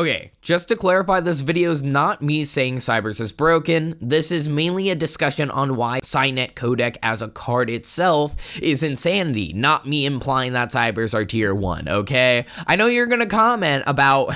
Okay, just to clarify, this video is not me saying Cyberse is broken. This is mainly a discussion on why Cynet Codec as a card itself is insanity, not me implying that Cyberse are tier 1, okay? I know you're gonna comment about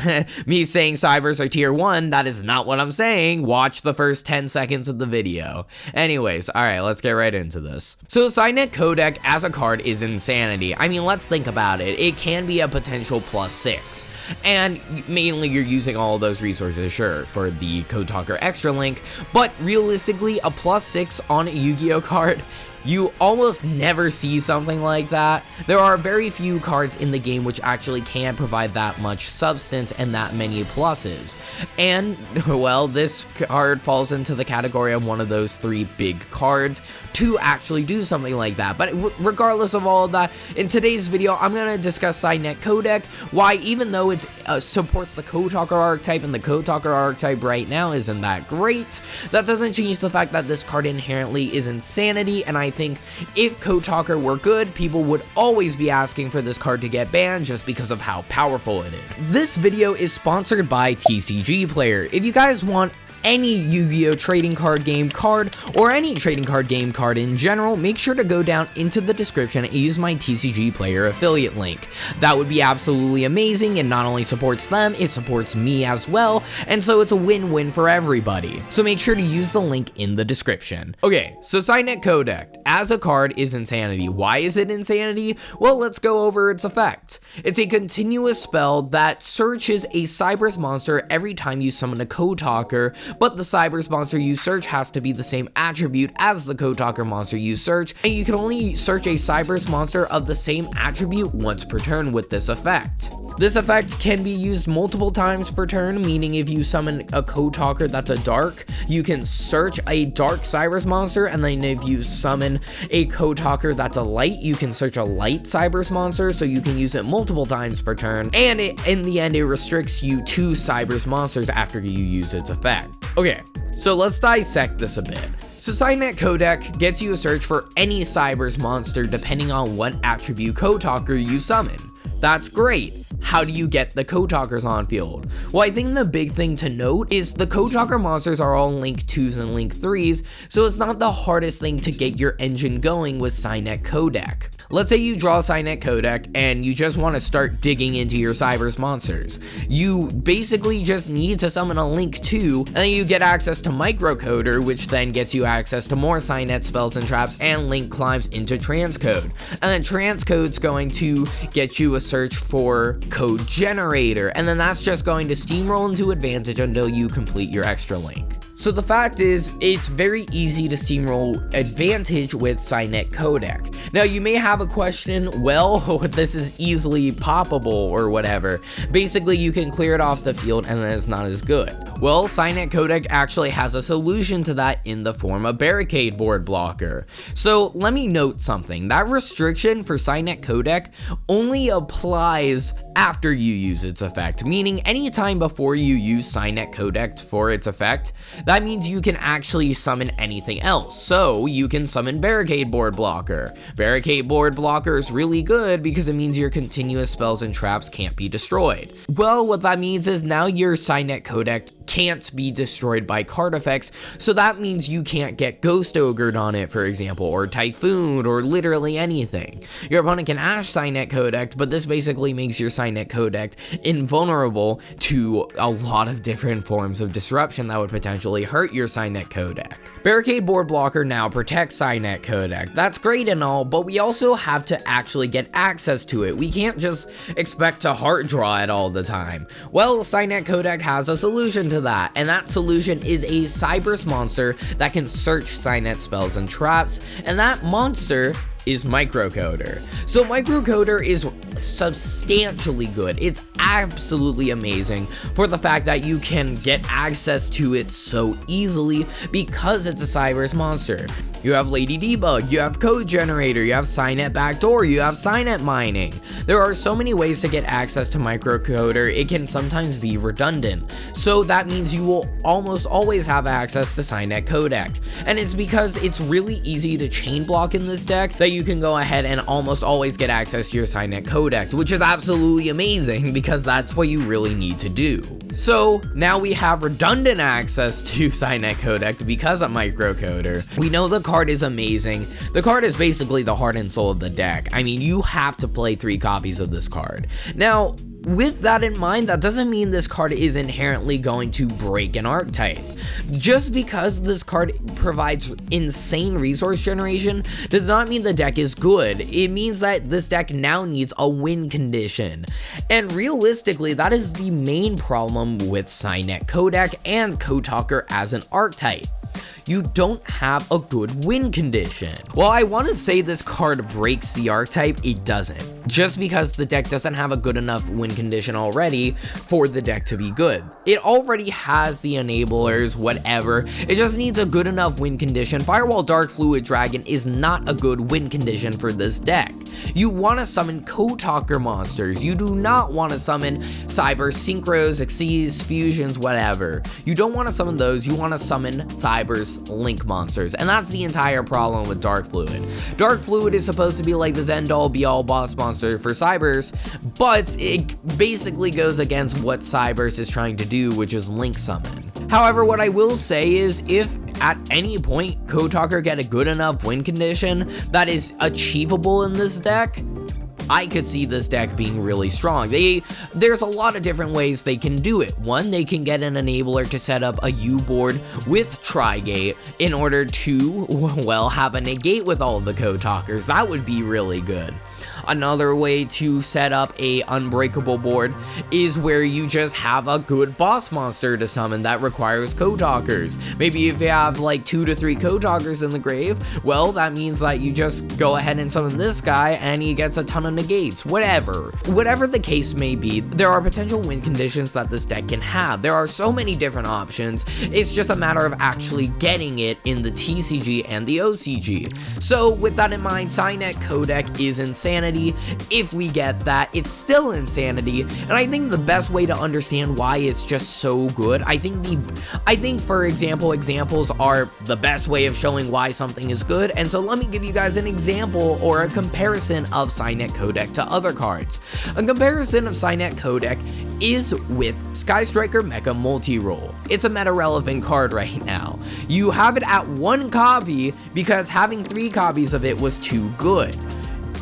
me saying Cyberse are tier 1, that is not what I'm saying. Watch the first 10 seconds of the video. Anyways, alright, let's get right into this. So Cynet Codec as a card is insanity. I mean, let's think about it. It can be a potential +6, and mainly you're using all of those resources, sure, for the Code Talker extra link, but realistically, a +6 on a Yu-Gi-Oh card, you almost never see something like that. There are very few cards in the game which actually can provide that much substance and that many pluses. And, well, this card falls into the category of one of those 3 big cards to actually do something like that. But regardless of all of that, in today's video, I'm going to discuss Cynet Codec, why even though it supports the Code Talker archetype, and the Code Talker archetype right now isn't that great, that doesn't change the fact that this card inherently is insanity, and I think if Code Talker were good, people would always be asking for this card to get banned just because of how powerful it is. This video is sponsored by TCG Player. If you guys want any Yu-Gi-Oh trading card game card, or any trading card game card in general, make sure to go down into the description and use my TCG Player affiliate link. That would be absolutely amazing, and not only supports them, it supports me as well, and so it's a win-win for everybody. So make sure to use the link in the description. Okay, so Cynet Codec as a card is insanity. Why is it insanity? Well, let's go over its effect. It's a continuous spell that searches a Cyberse monster every time you summon a Code Talker, but the Cyberse monster you search has to be the same attribute as the Code Talker monster you search, and you can only search a Cyberse monster of the same attribute once per turn with this effect. This effect can be used multiple times per turn, meaning if you summon a Code Talker that's a dark, you can search a dark Cyberse monster, and then if you summon a Code Talker that's a light, you can search a light Cyberse monster, so you can use it multiple times per turn, and in the end it restricts you to Cyberse monsters after you use its effect. Okay, so let's dissect this a bit. So Cynet Codec gets you a search for any Cyberse monster depending on what attribute Code Talker you summon. That's great. How do you get the Code Talkers on field? Well, I think the big thing to note is the Code Talker monsters are all Link 2s and Link 3s, so it's not the hardest thing to get your engine going with Cynet Codec. Let's say you draw Cynet Codec and you just want to start digging into your Cyberse monsters. You basically just need to summon a Link 2, and then you get access to Microcoder, which then gets you access to more Cynet spells and traps, and Link climbs into Transcode. And then Transcode's going to get you a search for Code Generator, and then that's just going to steamroll into Advantage until you complete your extra Link. So the fact is, it's very easy to steamroll Advantage with Cynet Codec. Now you may have a question, well, this is easily poppable or whatever. Basically, you can clear it off the field and then it's not as good. Well, Cynet Codec actually has a solution to that in the form of Barricade Board Blocker. So let me note something. That restriction for Cynet Codec only applies after you use its effect, meaning anytime before you use Cynet Codec for its effect, that means you can actually summon anything else. So you can summon Barricade Board Blocker. Barricade Board Blocker is really good because it means your continuous spells and traps can't be destroyed. Well, what that means is now your Cynet Codec can't be destroyed by card effects, so that means you can't get Ghost Ogred on it, for example, or Typhoon, or literally anything. Your opponent can Ash Cynet Codec, but this basically makes your Cynet Codec invulnerable to a lot of different forms of disruption that would potentially hurt your Cynet Codec. Barricade Board Blocker now protects Cynet Codec. That's great and all, but we also have to actually get access to it. We can't just expect to heart draw it all the time. Well, Cynet Codec has a solution to that, and that solution is a Cyberse monster that can search Cynet spells and traps, and that monster is Microcoder. So Microcoder is substantially good. It's absolutely amazing for the fact that you can get access to it so easily because it's a Cyberse monster. you have BladeYGO, you have code generator, you have Cynet backdoor, you have Cynet mining. There are so many ways to get access to microcoder, it can sometimes be redundant. So that means you will almost always have access to Cynet Codec. And it's because it's really easy to chain block in this deck that you can go ahead and almost always get access to your Cynet Codec, which is absolutely amazing because that's what you really need to do. So now we have redundant access to Cynet Codec because of microcoder. We know the card is amazing. The card is basically the heart and soul of the deck. I mean, you have to play 3 copies of this card. Now, with that in mind, that doesn't mean this card is inherently going to break an archetype. Just because this card provides insane resource generation does not mean the deck is good. It means that this deck now needs a win condition. And realistically, that is the main problem with Cynet Codec and Code Talker as an archetype. You don't have a good win condition. While I want to say this card breaks the archetype, it doesn't. Just because the deck doesn't have a good enough win condition already for the deck to be good. It already has the enablers, whatever. It just needs a good enough win condition. Firewall Dark Fluid Dragon is not a good win condition for this deck. You want to summon Code Talker monsters. You do not want to summon Cyberse, Synchros, Xyz, Fusions, whatever. You don't want to summon those. You want to summon Cyberse Link monsters, and that's the entire problem with Dark Fluid. Dark Fluid is supposed to be like the end all be all boss monster for Cyberse, but it basically goes against what Cyberse is trying to do, which is Link summon. However, what I will say is if at any point Code Talker get a good enough win condition that is achievable in this deck, I could see this deck being really strong. There's a lot of different ways they can do it. One, they can get an enabler to set up a U board with Trigate in order to, well, have a negate with all of the Code Talkers. That would be really good. Another way to set up a unbreakable board is where you just have a good boss monster to summon that requires Code Talkers. Maybe if you have like 2 to 3 Code Talkers in the grave, well, that means that you just go ahead and summon this guy and he gets a ton of negates, whatever the case may be. There are potential win conditions that this deck can have. There are so many different options. It's just a matter of actually getting it in the TCG and the OCG. So with that in mind, Cynet Codec is insanity. If we get that, it's still insanity, and I think the best way to understand why it's just so good, I think for example, examples are the best way of showing why something is good. And so let me give you guys an example or a comparison of Cynet Codec to other cards. A comparison of Cynet Codec is with Sky Striker Mecha Multi-Roll. It's a meta-relevant card right now. You have it at 1 copy because having 3 copies of it was too good.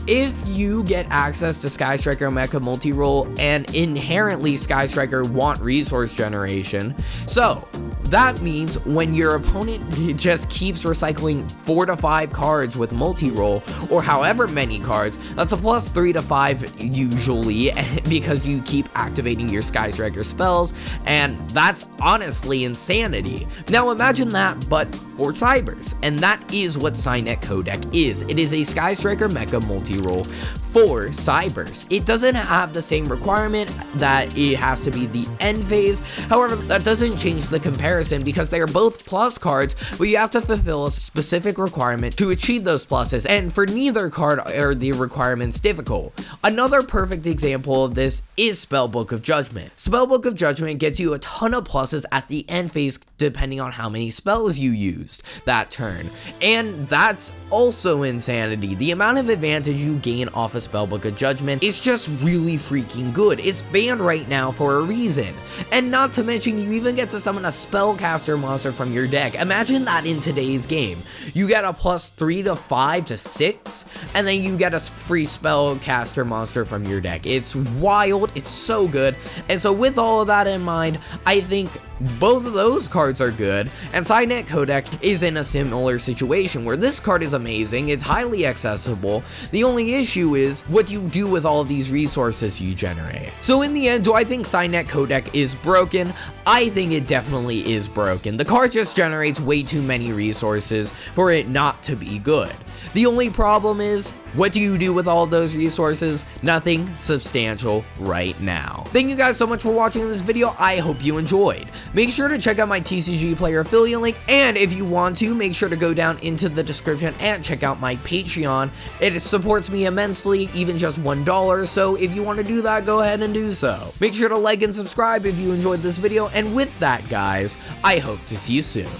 If you get access to Sky Striker Mecha Multi-Roll, and inherently Sky Striker want resource generation, so that means when your opponent just keeps recycling 4 to 5 cards with multi-roll, or however many cards, that's a plus 3 to 5 usually, because you keep activating your Sky Striker spells, and that's honestly insanity. Now imagine that, but for Cyberse, and that is what Cynet Codec is. It is a Sky Striker Mecha Multi-Roll for Cyberse. It doesn't have the same requirement that it has to be the end phase. However, that doesn't change the comparison because they are both plus cards, but you have to fulfill a specific requirement to achieve those pluses, and for neither card are the requirements difficult. Another perfect example of this is Spellbook of Judgment. Spellbook of Judgment gets you a ton of pluses at the end phase depending on how many spells you used that turn, and that's also insanity. The amount of advantage you gain off of Spellbook of Judgment is just really freaking good. It's banned right now for a reason, and not to mention you even get to summon a spellcaster monster from your deck. Imagine that in today's game. You get a plus 3 to 5 to 6, and then you get a free spellcaster monster from your deck. It's wild, it's so good, and so with all of that in mind, I think both of those cards are good, and Cynet Codec is in a similar situation where this card is amazing, it's highly accessible. The only issue is what you do with all of these resources you generate. So in the end, do I think Cynet Codec is broken? I think it definitely is broken. The card just generates way too many resources for it not to be good. The only problem is, what do you do with all of those resources? Nothing substantial right now. Thank you guys so much for watching this video. I hope you enjoyed. Make sure to check out my TCG Player affiliate link, and if you want to, make sure to go down into the description and check out my Patreon. It supports me immensely, even just $1, so if you want to do that, go ahead and do so. Make sure to like and subscribe if you enjoyed this video, and with that, guys, I hope to see you soon.